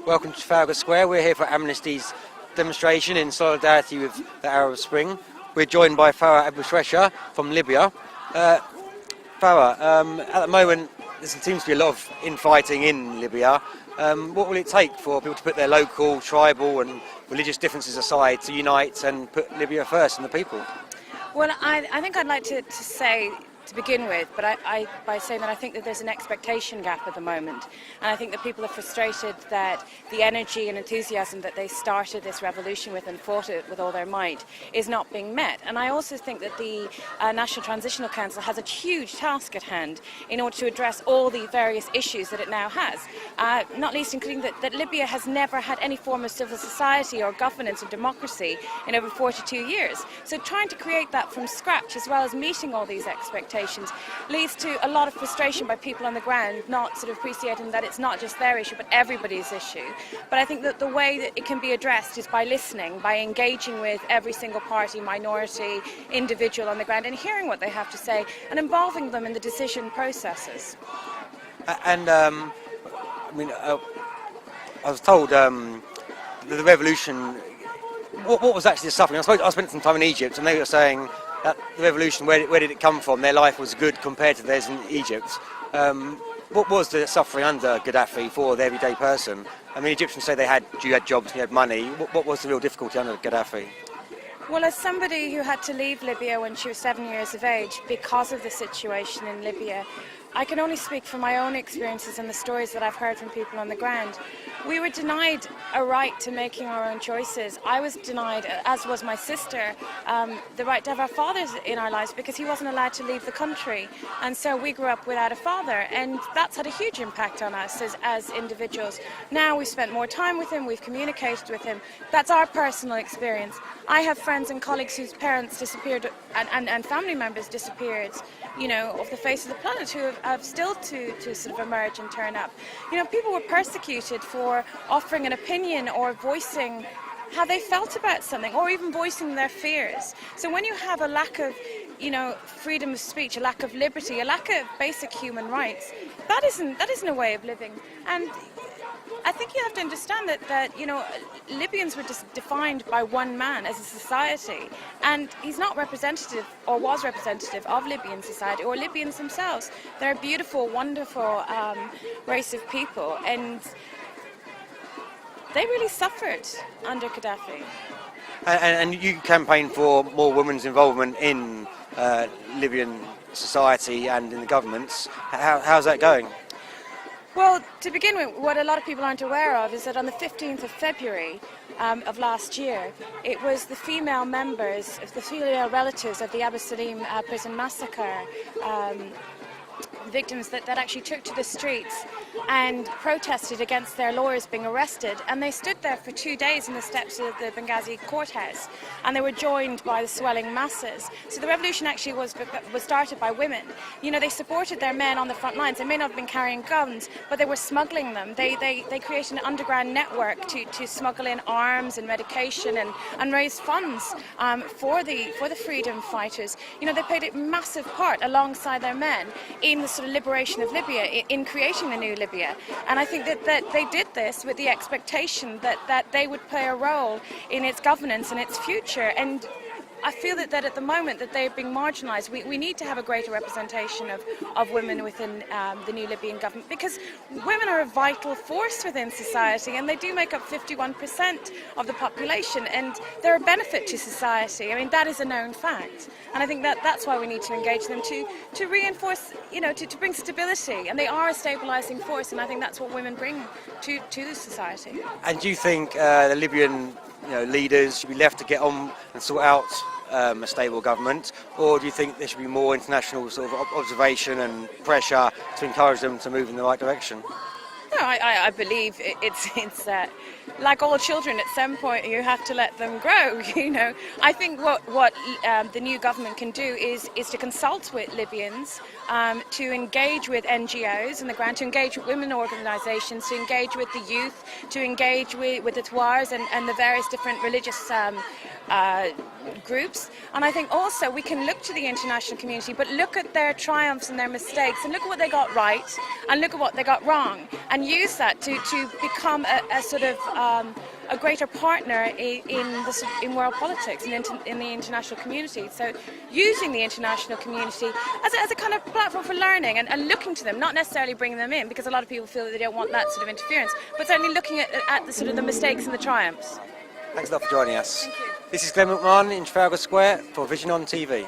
Welcome to Trafalgar Square. We're here for Amnesty's demonstration in solidarity with the Arab Spring. We're joined by Farah Abushwesha from Libya. Farah, at the moment there seems to be a lot of infighting in Libya. What will it take for people to put their local, tribal and religious differences aside to unite and put Libya first and the people? Well, I think I'd like to say to begin with, but by saying that I think that there's an expectation gap at the moment, and I think that people are frustrated that the energy and enthusiasm that they started this revolution with and fought it with all their might is not being met. And I also think that the National Transitional Council has a huge task at hand in order to address all the various issues that it now has, not least including that Libya has never had any form of civil society or governance or democracy in over 42 years. So trying to create that from scratch, as well as meeting all these expectations, leads to a lot of frustration by people on the ground, not sort of appreciating that it's not just their issue but everybody's issue. But I think that the way that it can be addressed is by listening, by engaging with every single party, minority, individual on the ground and hearing what they have to say and involving them in the decision processes. And I was told the revolution, what was actually the suffering? I spent some time in Egypt and they were saying that the revolution, where did it come from? Their life was good compared to theirs in Egypt. What was the suffering under Gaddafi for the everyday person? I mean, Egyptians say you had jobs and you had money. What was the real difficulty under Gaddafi? Well, as somebody who had to leave Libya when she was 7 years of age because of the situation in Libya, I can only speak from my own experiences and the stories that I've heard from people on the ground. We were denied a right to making our own choices. I was denied, as was my sister, the right to have our fathers in our lives because he wasn't allowed to leave the country. And so we grew up without a father, and that's had a huge impact on us as individuals. Now we've spent more time with him, we've communicated with him. That's our personal experience. I have friends and colleagues whose parents disappeared and family members disappeared, off the face of the planet, who have still to sort of emerge and turn up. People were persecuted for offering an opinion or voicing how they felt about something, or even voicing their fears. So when you have a lack of, freedom of speech, a lack of liberty, a lack of basic human rights, that isn't a way of living. And I think you have to understand that Libyans were just defined by one man as a society, and he's not representative or was representative of Libyan society or Libyans themselves. They're a beautiful, wonderful race of people, and they really suffered under Gaddafi. And you campaign for more women's involvement in Libyan society and in the governments. How's that going? Well, to begin with, what a lot of people aren't aware of is that on the 15th of February of last year, it was the female members, the female relatives of the Abu Salim prison massacre victims that actually took to the streets and protested against their lawyers being arrested, and they stood there for 2 days in the steps of the Benghazi courthouse, and they were joined by the swelling masses. So the revolution actually was started by women. They supported their men on the front lines. They may not have been carrying guns, but they were smuggling them. They created an underground network to smuggle in arms and medication and raise funds for the freedom fighters. They played a massive part alongside their men in the sort of liberation of Libya, in creating the new Libya. And I think that they did this with the expectation that they would play a role in its governance and its future. And I feel that at the moment that they're being marginalised. We need to have a greater representation of women within the new Libyan government, because women are a vital force within society, and they do make up 51% of the population, and they're a benefit to society. I mean, that is a known fact. And I think that's why we need to engage them to reinforce, to bring stability. And they are a stabilising force, and I think that's what women bring to the society. And do you think the Libyan leaders should be left to get on and sort out a stable government, or do you think there should be more international sort of observation and pressure to encourage them to move in the right direction? No, I believe it's like all children. At some point, you have to let them grow. I think what the new government can do is to consult with Libyans, to engage with NGOs on the ground, to engage with women organisations, to engage with the youth, to engage with the Tuaregs and the various different religious groups, and I think also we can look to the international community, but look at their triumphs and their mistakes, and look at what they got right and look at what they got wrong, and use that to become a sort of a greater partner in world politics and in the international community. So using the international community as a kind of platform for learning and looking to them, not necessarily bringing them in, because a lot of people feel that they don't want that sort of interference, but certainly looking at the sort of the mistakes and the triumphs. Thanks a lot for joining us. Thank you. This is Glenn McMahon in Trafalgar Square for Vision on TV.